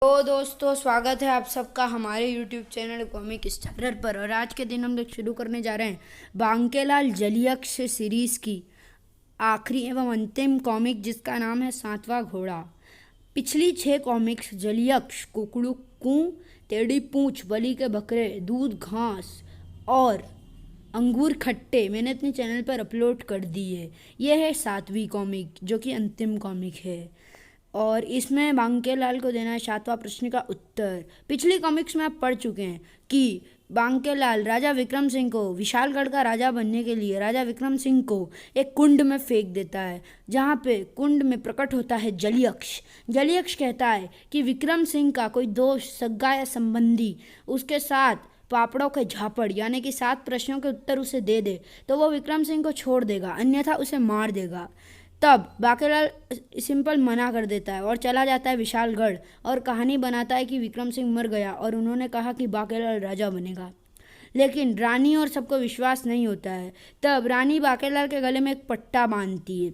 तो दोस्तों, स्वागत है आप सबका हमारे YouTube चैनल कॉमिक स्टारर पर। और आज के दिन हम लोग शुरू करने जा रहे हैं बांकेलाल जलियक्ष सीरीज़ की आखिरी एवं अंतिम कॉमिक, जिसका नाम है सातवां घोड़ा। पिछली 6 कॉमिक्स जलियक्ष, कुकड़ू, टेढ़ी पूंछ, बलि के बकरे, दूध, घास और अंगूर खट्टे मैंने अपने चैनल पर अपलोड कर दी है। यह है 7वीं कॉमिक, जो कि अंतिम कॉमिक है और इसमें बांकेलाल को देना है 7वां प्रश्न का उत्तर। पिछली कॉमिक्स में आप पढ़ चुके हैं कि बांकेलाल राजा विक्रम सिंह को विशालगढ़ का राजा बनने के लिए राजा विक्रम सिंह को एक कुंड में फेंक देता है, जहाँ पे कुंड में प्रकट होता है जलियक्ष। जलियक्ष कहता है कि विक्रम सिंह का कोई दोस्त, सगा या संबंधी उसके साथ पापड़ों के झापड़ यानी कि 7 प्रश्नों के उत्तर उसे दे दे तो वो विक्रम सिंह को छोड़ देगा, अन्यथा उसे मार देगा। तब बांकेलाल सिंपल मना कर देता है और चला जाता है विशालगढ़ और कहानी बनाता है कि विक्रम सिंह मर गया और उन्होंने कहा कि बांकेलाल राजा बनेगा। लेकिन रानी और सबको विश्वास नहीं होता है। तब रानी बांकेलाल के गले में एक पट्टा बांधती है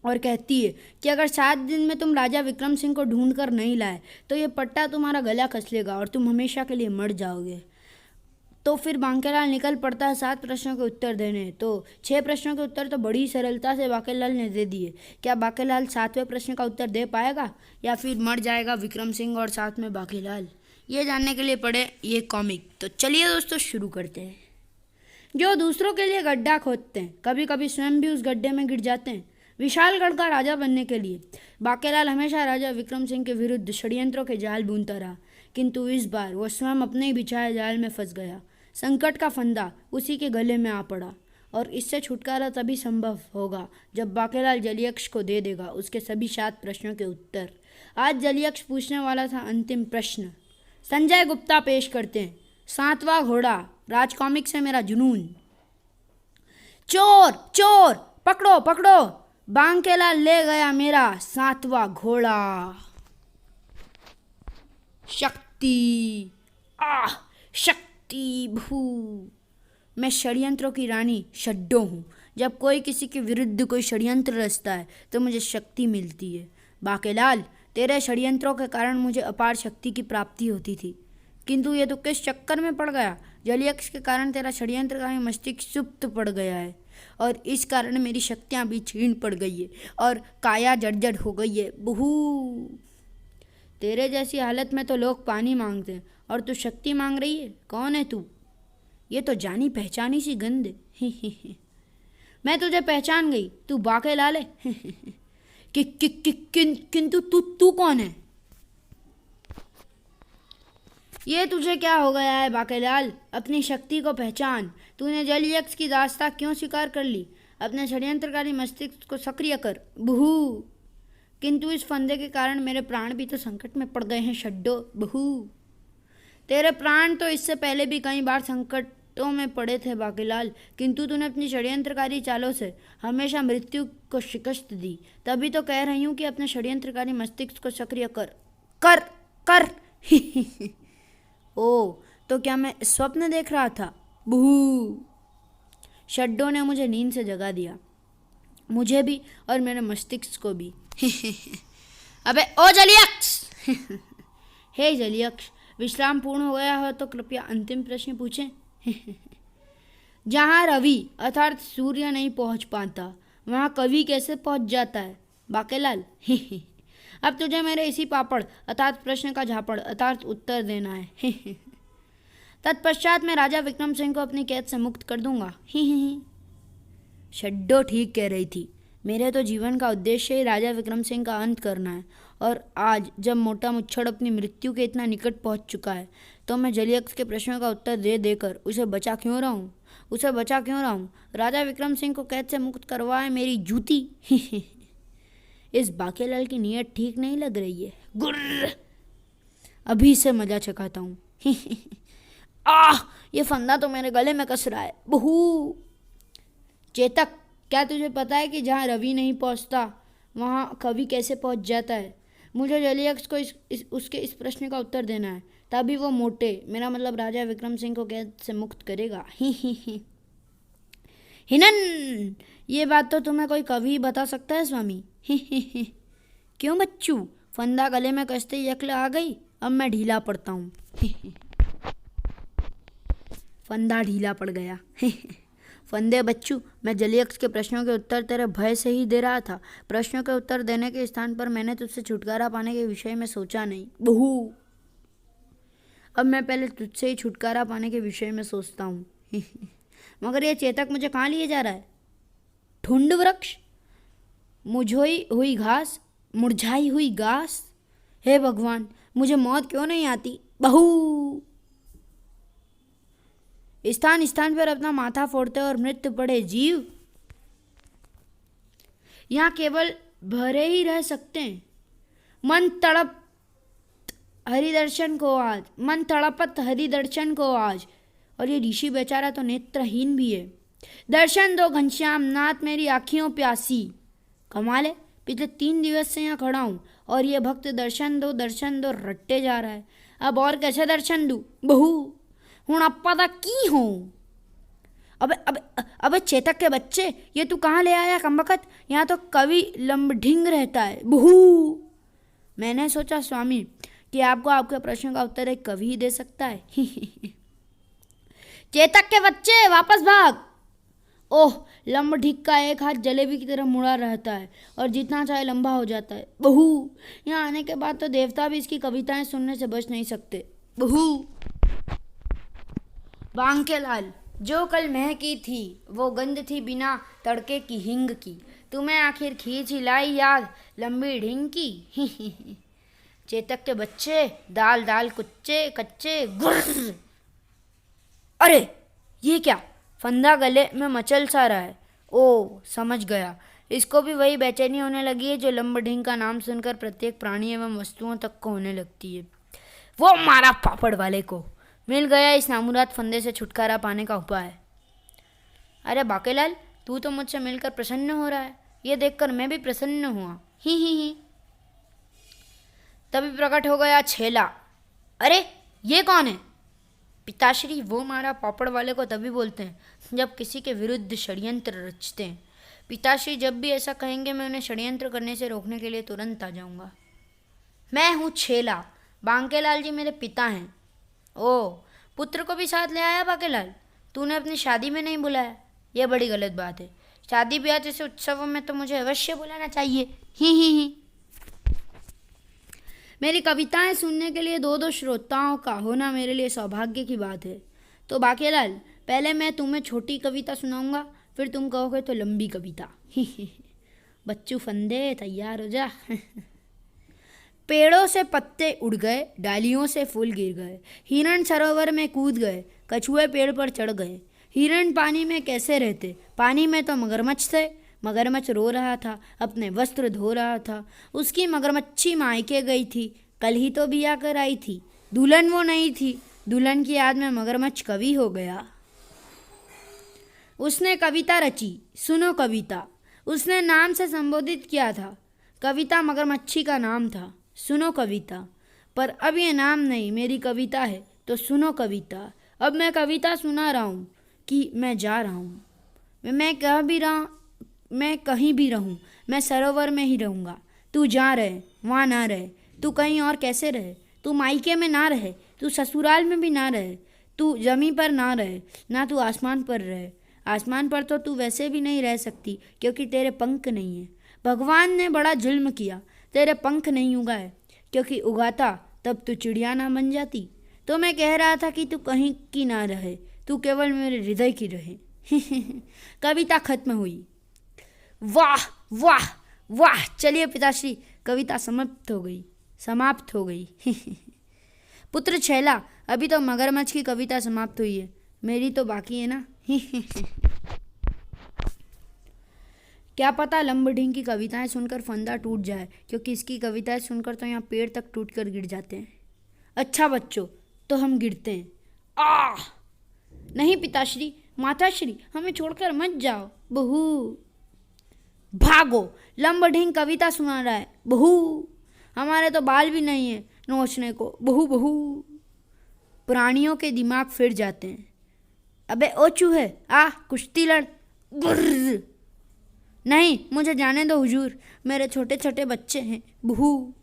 और कहती है कि अगर 7 दिन में तुम राजा विक्रम सिंह को ढूंढ कर नहीं लाए तो ये पट्टा तुम्हारा गला कस लेगा और तुम हमेशा के लिए मर जाओगे। तो फिर बांकेलाल निकल पड़ता है 7 प्रश्नों के उत्तर देने। तो 6 प्रश्नों के उत्तर तो बड़ी सरलता से बांकेलाल ने दे दिए। क्या बांकेलाल 7वें प्रश्न का उत्तर दे पाएगा या फिर मर जाएगा विक्रम सिंह और साथ में बांकेलाल? ये जानने के लिए पढ़े ये कॉमिक। तो चलिए दोस्तों, शुरू करते हैं। जो दूसरों के लिए गड्ढा खोदते हैं, कभी कभी स्वयं भी उस गड्ढे में गिर जाते हैं। विशालगढ़ का राजा बनने के लिए बांकेलाल हमेशा राजा विक्रम सिंह के विरुद्ध षड्यंत्रों के जाल बुनता रहा, किंतु इस बार वह स्वयं अपने ही बिछाए जाल में फंस गया। संकट का फंदा उसी के गले में आ पड़ा और इससे छुटकारा तभी संभव होगा जब बांकेलाल जलियक्ष को दे देगा उसके सभी 7 प्रश्नों के उत्तर। आज जलियक्ष पूछने वाला था अंतिम प्रश्न। संजय गुप्ता पेश करते हैं 7वां घोड़ा, राज कॉमिक से मेरा जुनून। चोर चोर, पकड़ो पकड़ो, बांकेलाल ले गया मेरा 7वां घोड़ा। शक्ति, आह शक्ति भू। मैं षड्यंत्रों की रानी शड्डो हूँ। जब कोई किसी के विरुद्ध कोई षड्यंत्र रचता है तो मुझे शक्ति मिलती है। बांकेलाल, तेरे षड्यंत्रों के कारण मुझे अपार शक्ति की प्राप्ति होती थी, किंतु ये तो किस चक्कर में पड़ गया। जलियक्ष के कारण तेरा षड्यंत्रकारी मस्तिष्क सुप्त पड़ गया है और इस कारण मेरी शक्तियाँ भी छीन पड़ गई है और काया जर्जर हो गई है। बहू, तेरे जैसी हालत में तो लोग पानी मांगते हैं और तू शक्ति मांग रही है। कौन है तू? ये तो जानी पहचानी सी गंध है। मैं तुझे पहचान गई, तू बांकेलाल है। किंतु तू कौन है? ये तुझे क्या हो गया है बांकेलाल? अपनी शक्ति को पहचान। तूने जलियक्ष की दास्तां क्यों स्वीकार कर ली? अपने षड्यंत्रकारी मस्तिष्क को सक्रिय कर। बहू, किंतु इस फंदे के कारण मेरे प्राण भी तो संकट में पड़ गए हैं शड्डो। बहू, तेरे प्राण तो इससे पहले भी कई बार संकटों में पड़े थे बांकेलाल, किंतु तूने अपनी षड्यंत्रकारी चालों से हमेशा मृत्यु को शिकस्त दी। तभी तो कह रही हूँ कि अपने षड्यंत्रकारी मस्तिष्क को सक्रिय कर कर कर। ओ, तो क्या मैं स्वप्न देख रहा था? बहू, शड्डो ने मुझे नींद से जगा दिया, मुझे भी और मेरे मस्तिष्क को भी। अबे ओ जलियक्ष! हे जलियक्ष, विश्राम पूर्ण हो गया हो तो कृपया अंतिम प्रश्न पूछें। जहाँ रवि अर्थात सूर्य नहीं पहुँच पाता, वहाँ कवि कैसे पहुँच जाता है बांकेलाल? अब तुझे मेरे इसी पापड़ अर्थात प्रश्न का झापड़ अर्थात उत्तर देना है। तत्पश्चात मैं राजा विक्रम सिंह को अपनी कैद से मुक्त कर दूंगा। शड्डो ठीक कह रही थी। मेरे तो जीवन का उद्देश्य ही राजा विक्रम सिंह का अंत करना है और आज जब मोटा मुच्छड़ अपनी मृत्यु के इतना निकट पहुंच चुका है तो मैं जलियक्ष के प्रश्नों का उत्तर दे देकर उसे बचा क्यों रहा हूँ? राजा विक्रम सिंह को कैद से मुक्त करवाए मेरी जूती। इस बांकेलाल की नीयत ठीक नहीं लग रही है। गुर्र, अभी से मजा चखाता हूँ। आह, ये फंदा तो मेरे गले में कस रहा है। बहू, चेतक, क्या तुझे पता है कि जहाँ रवि नहीं पहुँचता वहाँ कवि कैसे पहुँच जाता है? मुझे जलियक्ष को उसके इस प्रश्न का उत्तर देना है, तभी वो मोटे, मेरा मतलब राजा विक्रम सिंह को कैद से मुक्त करेगा। हिनन, ये बात तो तुम्हें कोई कवि बता सकता है स्वामी। क्यों बच्चू? फंदा गले में कसते ही अक्ल आ गई? अब मैं ढीला पड़ता हूँ। फंदा ढीला पड़ गया। फंदे बच्चू, मैं जलीयक्ष के प्रश्नों के उत्तर तेरे भय से ही दे रहा था। प्रश्नों के उत्तर देने के स्थान पर मैंने तुझसे छुटकारा पाने के विषय में सोचा नहीं। बहू, अब मैं पहले तुझसे ही छुटकारा पाने के विषय में सोचता हूँ। मगर ये चेतक मुझे कहाँ लिए जा रहा है? ढूंढ वृक्ष, मुझोई हुई घास, मुरझाई हुई घास। हे भगवान, मुझे मौत क्यों नहीं आती? बहू, स्थान स्थान पर अपना माथा फोड़ते और मृत्यु पड़े जीव यहाँ केवल भरे ही रह सकते हैं। मन तड़प हरिदर्शन को आज, मन तड़पत हरिदर्शन को आज। और ये ऋषि बेचारा तो नेत्रहीन भी है। दर्शन दो घनश्याम नाथ, मेरी आँखियों प्यासी। कमाल है, पिछले 3 दिवस से यहाँ खड़ा हूँ और ये भक्त दर्शन दो रट्टे जा रहा है। अब और कैसे दर्शन दूँ? बहू, हूँ अप्पा दा की हूँ। अबे चेतक के बच्चे, ये तू कहाँ ले आया कमबख्त? यहाँ तो कवि लम्बढिंग रहता है। बहू, मैंने सोचा स्वामी कि आपको आपके प्रश्न का उत्तर एक कवि ही दे सकता है। चेतक के बच्चे, वापस भाग। ओह, लम्बढिक का एक हाथ जलेबी की तरह मुड़ा रहता है और जितना चाहे लंबा हो जाता है। बहू, यहाँ आने के बाद तो देवता भी इसकी कविताएं सुनने से बच नहीं सकते। बहू, बांकेलाल, जो कल महकी थी वो गंध थी बिना तड़के की हिंग की। तुम्हें आखिर खींच ही लाई याद लंबी ढिंग की। चेतक के बच्चे, दाल दाल कुच्चे कच्चे गुर्र। अरे ये क्या? फंदा गले में मचल सा रहा है। ओ, समझ गया, इसको भी वही बेचैनी होने लगी है जो लंबढिंग का नाम सुनकर प्रत्येक प्राणी एवं वस्तुओं तक को होने लगती है। वो मारा पापड़ वाले को मिल गया इस नामुराद फंदे से छुटकारा पाने का उपाय। अरे बाकेलाल, तू तो मुझसे मिलकर प्रसन्न हो रहा है, ये देखकर मैं भी प्रसन्न हुआ। ही। तभी प्रकट हो गया छेला। अरे ये कौन है? पिताश्री, वो मारा पापड़ वाले को तभी बोलते हैं जब किसी के विरुद्ध षड्यंत्र रचते हैं। पिताश्री जब भी ऐसा कहेंगे मैं उन्हें षड्यंत्र करने से रोकने के लिए तुरंत आ जाऊंगा। मैं हूँ छेला, बांकेलाल जी मेरे पिता हैं। ओ, पुत्र को भी साथ ले आया बाकेलाल? तूने अपनी शादी में नहीं बुलाया, यह बड़ी गलत बात है। शादी ब्याह जैसे उत्सवों में तो मुझे अवश्य बुलाना चाहिए। ही। मेरी कविताएं सुनने के लिए 2 श्रोताओं का होना मेरे लिए सौभाग्य की बात है। तो बाकेलाल, पहले मैं तुम्हें छोटी कविता सुनाऊंगा, फिर तुम कहोगे तो लंबी कविता। बच्चू फंदे, तैयार हो जा। पेड़ों से पत्ते उड़ गए, डालियों से फूल गिर गए, हिरण सरोवर में कूद गए, कछुए पेड़ पर चढ़ गए। हिरण पानी में कैसे रहते? पानी में तो मगरमच्छ थे। मगरमच्छ रो रहा था, अपने वस्त्र धो रहा था। उसकी मगरमच्छी मायके गई थी, कल ही तो बिया कर आई थी। दुल्हन वो नहीं थी, दुल्हन की याद में मगरमच्छ कवि हो गया। उसने कविता रची, सुनो कविता। उसने नाम से संबोधित किया था, कविता मगरमच्छी का नाम था। सुनो कविता। पर अब ये नाम नहीं, मेरी कविता है, तो सुनो कविता। अब मैं कविता सुना रहा हूँ कि मैं जा रहा हूँ। मैं कहीं भी रहूँ, मैं सरोवर में ही रहूँगा। तू जा रहे, वहाँ ना रहे। तू कहीं और कैसे रहे? तू मायके में ना रहे, तू ससुराल में भी ना रहे। तू ज़मीन पर ना रहे, ना तू आसमान पर रहे। आसमान पर तो तू वैसे भी नहीं रह सकती क्योंकि तेरे पंख नहीं है। भगवान ने बड़ा जुल्म किया, तेरे पंख नहीं उगाए, क्योंकि उगाता तब तू चिड़िया ना बन जाती। तो मैं कह रहा था कि तू कहीं की ना रहे, तू केवल मेरे हृदय की रहे। कविता खत्म हुई। वाह वाह वाह! चलिए पिताश्री, कविता समाप्त हो गई। पुत्र छैला, अभी तो मगरमच्छ की कविता समाप्त हुई है, मेरी तो बाकी है ना। क्या पता लंबढिंग की कविताएं सुनकर फंदा टूट जाए, क्योंकि इसकी कविताएं सुनकर तो यहाँ पेड़ तक टूट कर गिर जाते हैं। अच्छा बच्चों, तो हम गिरते हैं। आह! नहीं पिताश्री, माताश्री, हमें छोड़कर मत जाओ। बहू, भागो, लंबढिंग कविता सुना रहा है। बहू, हमारे तो बाल भी नहीं है नोचने को। बहू बहू। प्राणियों के दिमाग फिर जाते हैं। अबे ओ चूहे, आ कुश्ती लड़। गुर्र। नहीं, मुझे जाने दो हुजूर, मेरे छोटे छोटे बच्चे हैं। बहू,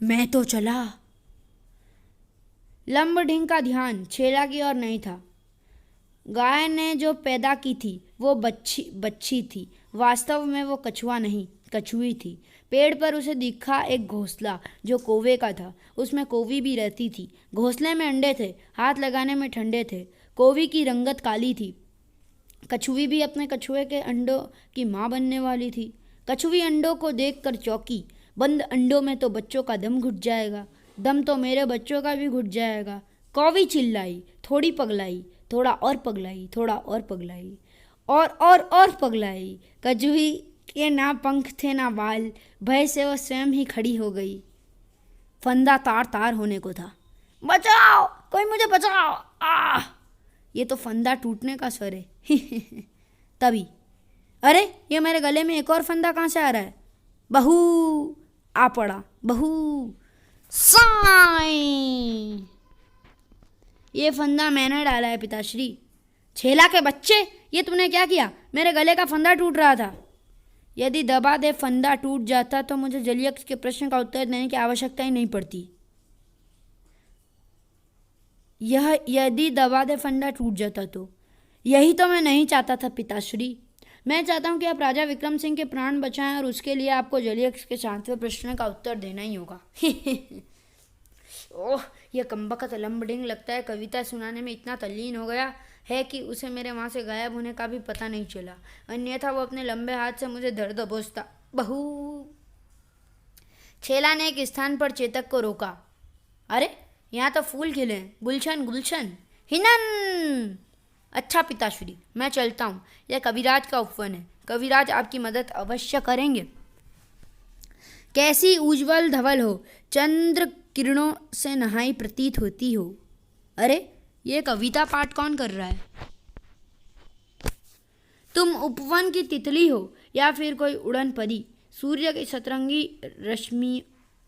मैं तो चला। लंबढिंग का ध्यान छेला की ओर नहीं था। गाय ने जो पैदा की थी वो बच्ची थी। वास्तव में वो कछुआ नहीं, कछुई थी। पेड़ पर उसे दिखा एक घोंसला जो कौवे का था। उसमें कौवी भी रहती थी। घोंसले में अंडे थे, हाथ लगाने में ठंडे थे। कौवी की रंगत काली थी। कछुई भी अपने कछुए के अंडों की माँ बनने वाली थी। कछुई अंडों को देखकर चौंकी। बंद अंडों में तो बच्चों का दम घुट जाएगा। दम तो मेरे बच्चों का भी घुट जाएगा। कौवी चिल्लाई, थोड़ी पगलाई, थोड़ा और पगलाई, थोड़ा और पगलाई, और पगलाई। कछुई के ना पंख थे ना बाल। भय से वो स्वयं ही खड़ी हो गई। फंदा तार तार होने को था। बचाओ, कोई मुझे बचाओ, आह! ये तो फंदा टूटने का स्वर है। तभी, अरे ये मेरे गले में एक और फंदा कहाँ से आ रहा है? बहू आ पड़ा, बहू साई। ये फंदा मैंने डाला है पिताश्री। छेला के बच्चे, ये तुमने क्या किया? मेरे गले का फंदा टूट रहा था। यदि दबा दे फंदा टूट जाता तो मुझे जलियक्ष के प्रश्न का उत्तर देने की आवश्यकता ही नहीं पड़ती। यदि दबा दे फंदा टूट जाता तो यही तो मैं नहीं चाहता था पिताश्री। मैं चाहता हूँ कि आप राजा विक्रम सिंह के प्राण बचाएं और उसके लिए आपको जलियक्ष के 7वें प्रश्न का उत्तर देना ही होगा। ओह, यह कमबख्त लंबडिंग लगता है कविता सुनाने में इतना तल्लीन हो गया है कि उसे मेरे वहाँ से गायब होने का भी पता नहीं चला। अन्यथा वो अपने लंबे हाथ से मुझे धर दबोचता। बहू। छेला ने एक स्थान पर चेतक को रोका। अरे यहाँ तो फूल खिले हैं, गुलशन गुलशन। हिनन। अच्छा पिताश्री, मैं चलता हूँ। यह कविराज का उपवन है। कविराज आपकी मदद अवश्य करेंगे। कैसी उज्ज्वल धवल हो, चंद्र किरणों से नहाई प्रतीत होती हो। अरे ये कविता पाठ कौन कर रहा है? तुम उपवन की तितली हो या फिर कोई उड़न परी? सूर्य की सतरंगी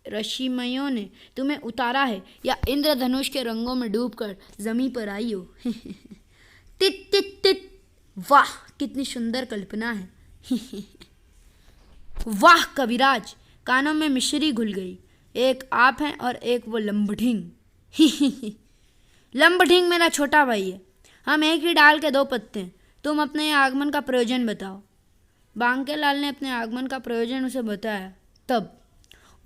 रश्मियों ने तुम्हें उतारा है या इंद्रधनुष के रंगों में डूबकर जमीन पर आई हो? Tit tit tit. वाह, कितनी सुंदर कल्पना है। वाह कविराज, कानों में मिश्री घुल गई। एक आप हैं और एक वो लंबढिंग। लंबढिंग मेरा छोटा भाई है। हम एक ही डाल के दो पत्ते हैं। तुम अपने आगमन का प्रयोजन बताओ। बांकेलाल ने अपने आगमन का प्रयोजन उसे बताया। तब,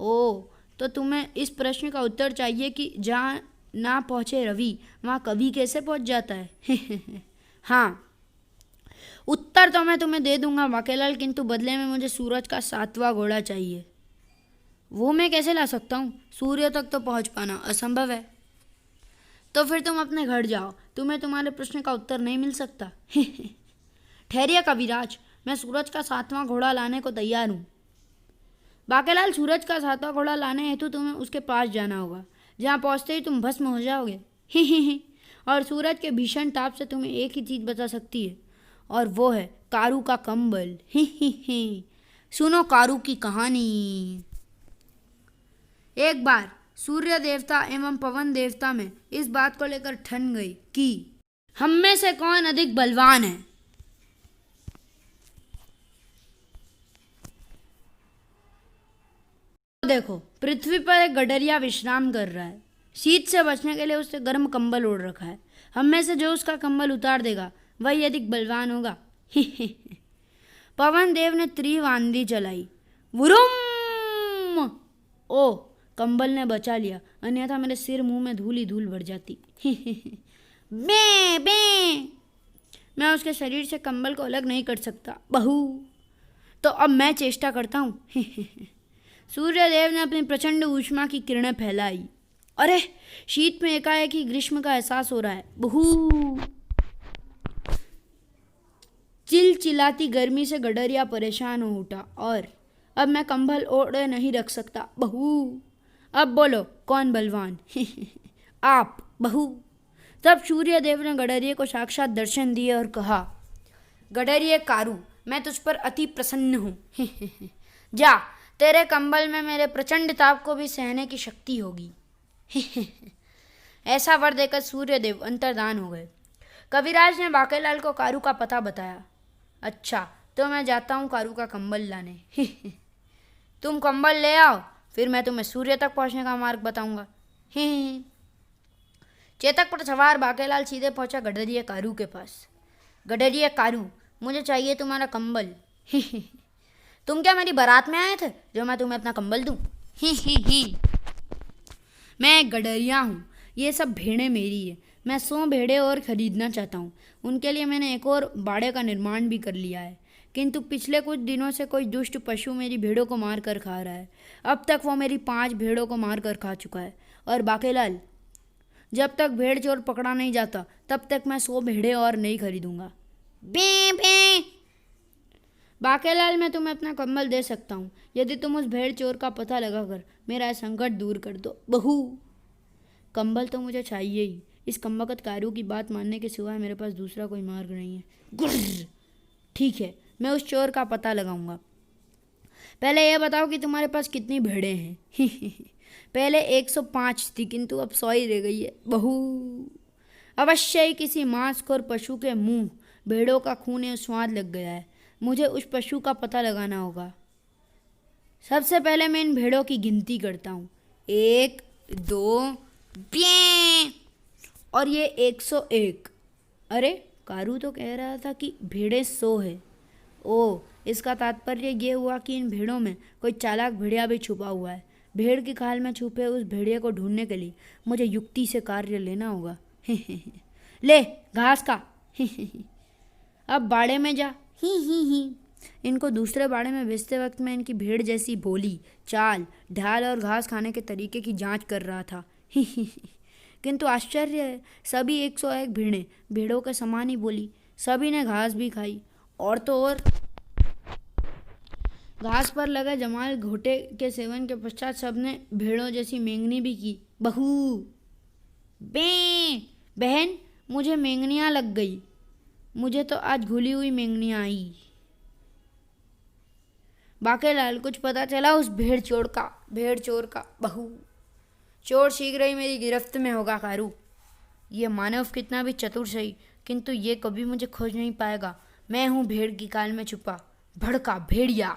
ओ, तो तुम्हें इस प्रश्न का उत्तर चाहिए कि जहाँ ना पहुँचे रवि वहाँ कवि कैसे पहुँच जाता है? हाँ, उत्तर तो मैं तुम्हें दे दूंगा बांकेलाल, किंतु बदले में मुझे सूरज का 7वां घोड़ा चाहिए। वो मैं कैसे ला सकता हूँ? सूर्य तक तो पहुँच पाना असंभव है। तो फिर तुम अपने घर जाओ, तुम्हें तुम्हारे प्रश्न का उत्तर नहीं मिल सकता। ठहरिए कविराज, मैं सूरज का 7वां घोड़ा लाने को तैयार हूँ। बांकेलाल, सूरज का 7वां घोड़ा लाने हेतु तुम्हें उसके पास जाना होगा। जहाँ पहुँचते ही तुम भस्म हो जाओगे। और सूरज के भीषण ताप से तुम्हें एक ही चीज़ बचा सकती है, और वो है कारू का कंबल। सुनो कारू की कहानी। एक बार सूर्य देवता एवं पवन देवता में इस बात को लेकर ठन गई कि हम में से कौन अधिक बलवान है। देखो, पृथ्वी पर एक गडरिया विश्राम कर रहा है। शीत से बचने के लिए उसने गर्म कंबल ओढ़ रखा है। हम में से जो उसका कंबल उतार देगा वही अधिक बलवान होगा। पवन देव ने त्रिव आंधी चलाई। वुरुम! ओ, कंबल ने बचा लिया, अन्यथा मेरे सिर मुंह में धूल ही धूल भर जाती। बे बे। मैं उसके शरीर से कंबल को अलग नहीं कर सकता। बहू, तो अब मैं चेष्टा करता हूँ। सूर्यदेव ने अपनी प्रचंड ऊष्मा की किरणें फैलाई। अरे, शीत में एकाएक ही ग्रीष्म का एहसास हो रहा है। बहू। चिलचिलाती गर्मी से गडरिया परेशान हो उठा और अब मैं कंबल ओढ़े नहीं रख सकता। बहू, अब बोलो कौन बलवान? आप, बहू। तब सूर्यदेव ने गडरिये को साक्षात दर्शन दिए और कहा, गडरिये कारू, मैं तुझ पर अति प्रसन्न हूँ। जा, तेरे कंबल में मेरे प्रचंड ताप को भी सहने की शक्ति होगी। ऐसा वर देकर सूर्यदेव अंतर्धान हो गए। कविराज ने बांकेलाल को कारू का पता बताया। अच्छा, तो मैं जाता हूँ कारू का कंबल लाने। तुम कंबल ले आओ, फिर मैं तुम्हें सूर्य तक पहुँचने का मार्ग बताऊंगा। चेतक पर सवार बाकेलाल सीधे पहुंचा गडरिया कारू के पास। गडरिया कारू, मुझे चाहिए तुम्हारा कंबल। तुम क्या मेरी बारात में आए थे जो मैं तुम्हें अपना कंबल दूं? मैं एक गडरिया हूँ, ये सब भेड़ें मेरी है। मैं 100 भेड़ें और ख़रीदना चाहता हूँ। उनके लिए मैंने एक और बाड़े का निर्माण भी कर लिया है, किंतु पिछले कुछ दिनों से कोई दुष्ट पशु मेरी भेड़ों को मार कर खा रहा है। अब तक वो मेरी 5 भेड़ों को मार कर खा चुका है। और बाकेलाल, जब तक भेड़ चोर पकड़ा नहीं जाता तब तक मैं 100 भेड़ें और नहीं खरीदूंगा। बे बे। बाकेलाल, मैं तुम्हें अपना कंबल दे सकता हूँ यदि तुम उस भेड़ चोर का पता लगाकर मेरा संकट दूर कर दो। बहू, कंबल तो मुझे चाहिए ही। इस कमबख्त कारू की बात मानने के सिवाय मेरे पास दूसरा कोई मार्ग नहीं है। गुर्र। ठीक है, मैं उस चोर का पता लगाऊंगा। पहले यह बताओ कि तुम्हारे पास कितनी भेड़ें हैं? पहले 105 थी, किंतु अब 100 ही रह गई है। बहू, अवश्य ही किसी मांसखोर पशु के मुंह भेड़ों का खून या स्वाद लग गया है। मुझे उस पशु का पता लगाना होगा। सबसे पहले मैं इन भेड़ों की गिनती करता हूँ। 1 2 ब्ये, और ये 101। अरे, कारू तो कह रहा था कि भेड़ें 100 है। ओ, इसका तात्पर्य ये हुआ कि इन भेड़ों में कोई चालाक भेड़िया भी छुपा हुआ है। भेड़ की खाल में छुपे उस भेड़िए को ढूंढने के लिए मुझे युक्ति से कार्य लेना होगा। ले, घास का। अब बाड़े में जा। ही। इनको दूसरे बाड़े में भेजते वक्त मैं इनकी भेड़ जैसी बोली, चाल, ढाल और घास खाने के तरीके की जांच कर रहा था। किंतु आश्चर्य है, सभी 101 भेड़ों के समान ही बोली। सभी ने घास भी खाई, और तो और घास पर लगे जमाल घोटे के सेवन के पश्चात सबने भेड़ों जैसी मेंगनी भी की। बहू, बे बहन, मुझे मेंगनियाँ लग गई। मुझे तो आज घुली हुई मेंगनियाँ आई। बाकेलाल, कुछ पता चला उस भेड़ चोर का? बहू, चोर शीघ्र ही मेरी गिरफ्त में होगा कारू। ये मानव कितना भी चतुर सही, किंतु ये कभी मुझे खोज नहीं पाएगा। मैं हूँ भेड़ की काल में छुपा भड़का भेड़िया।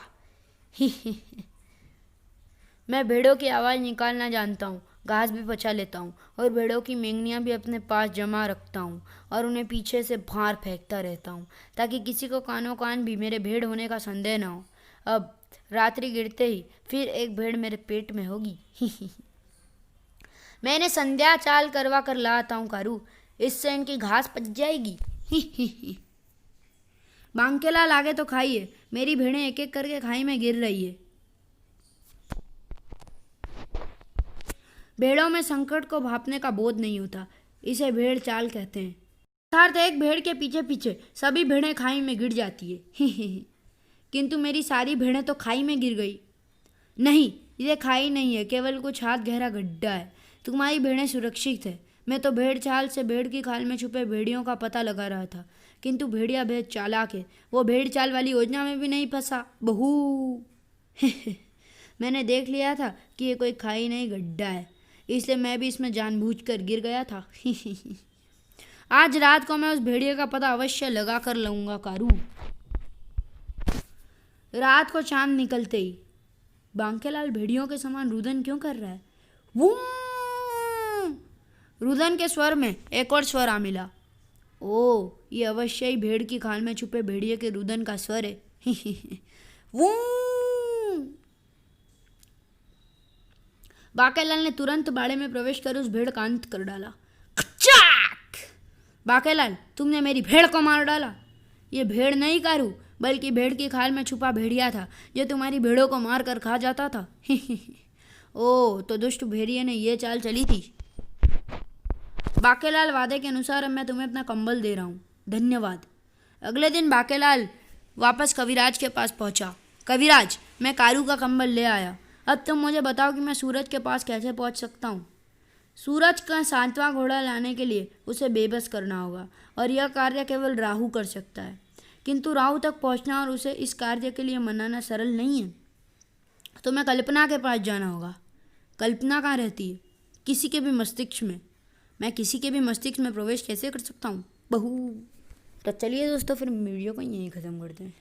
मैं भेड़ों की आवाज़ निकालना जानता हूँ, घास भी पचा लेता हूँ और भेड़ों की मेंगनियाँ भी अपने पास जमा रखता हूँ और उन्हें पीछे से बाहर फेंकता रहता हूँ ताकि किसी को कानों कान भी मेरे भेड़ होने का संदेह न हो। अब रात्रि गिरते ही फिर एक भेड़ मेरे पेट में होगी। मैं इन्हें संध्या चाल करवा कर लाता हूँ कारू, इससे इनकी घास पच जाएगी। बांकेलाल, आगे तो खाइए, मेरी भेड़ें एक एक करके खाई में गिर रही है। भेड़ों में संकट को भांपने का बोध नहीं होता, इसे भेड़ चाल कहते हैं। अर्थात एक भेड़ के पीछे पीछे सभी भेड़ें खाई में गिर जाती है। किंतु मेरी सारी भेड़ें तो खाई में गिर गई। नहीं, ये खाई नहीं है, केवल कुछ हाथ गहरा गड्ढा है। तुम्हारी भेड़ें सुरक्षित है। मैं तो भेड़ चाल से भेड़ की खाल में छुपे भेड़ियों का पता लगा रहा था, किंतु भेड़िया बेहद चालाक है। वो भेड़ चाल वाली योजना में भी नहीं फंसा। बहू, मैंने देख लिया था कि ये कोई खाई नहीं गड्ढा है, इसलिए मैं भी इसमें जानबूझकर गिर गया था। आज रात को मैं उस भेड़िए का पता अवश्य लगा कर लाऊंगा कारू। रात को चांद निकलते ही बांकेलाल भेड़ियों के समान रुदन क्यों कर रहा है? वूं! रुदन के स्वर में एक और स्वर आ मिला। ओ, ये अवश्य ही भेड़ की खाल में छुपे भेड़िए के रुदन का स्वर है। वूं! बाकेलाल ने तुरंत बाड़े में प्रवेश कर उस भेड़ का अंत कर डाला। खचाक! बाकेलाल, तुमने मेरी भेड़ को मार डाला। ये भेड़ नहीं कारू, बल्कि भेड़ की खाल में छुपा भेड़िया था जो तुम्हारी भेड़ों को मार कर खा जाता था। ओ, तो दुष्ट भेड़िए ने ये चाल चली थी। बाकेलाल, वादे के अनुसार अब मैं तुम्हें अपना कंबल दे रहा हूँ। धन्यवाद। अगले दिन बाकेलाल वापस कविराज के पास पहुँचा। कविराज, मैं कारू का कंबल ले आया। अब तुम मुझे बताओ कि मैं सूरज के पास कैसे पहुँच सकता हूँ। सूरज का 7वां घोड़ा लाने के लिए उसे बेबस करना होगा और यह कार्य केवल राहु कर सकता है, किंतु राहु तक पहुँचना और उसे इस कार्य के लिए मनाना सरल नहीं है। तो मैं कल्पना के पास जाना होगा। कल्पना कहाँ रहती है? किसी के भी मस्तिष्क में। मैं किसी के भी मस्तिष्क में प्रवेश कैसे कर सकता हूँ? बहू। तो चलिए दोस्तों, फिर वीडियो को यहीं ख़त्म करते हैं।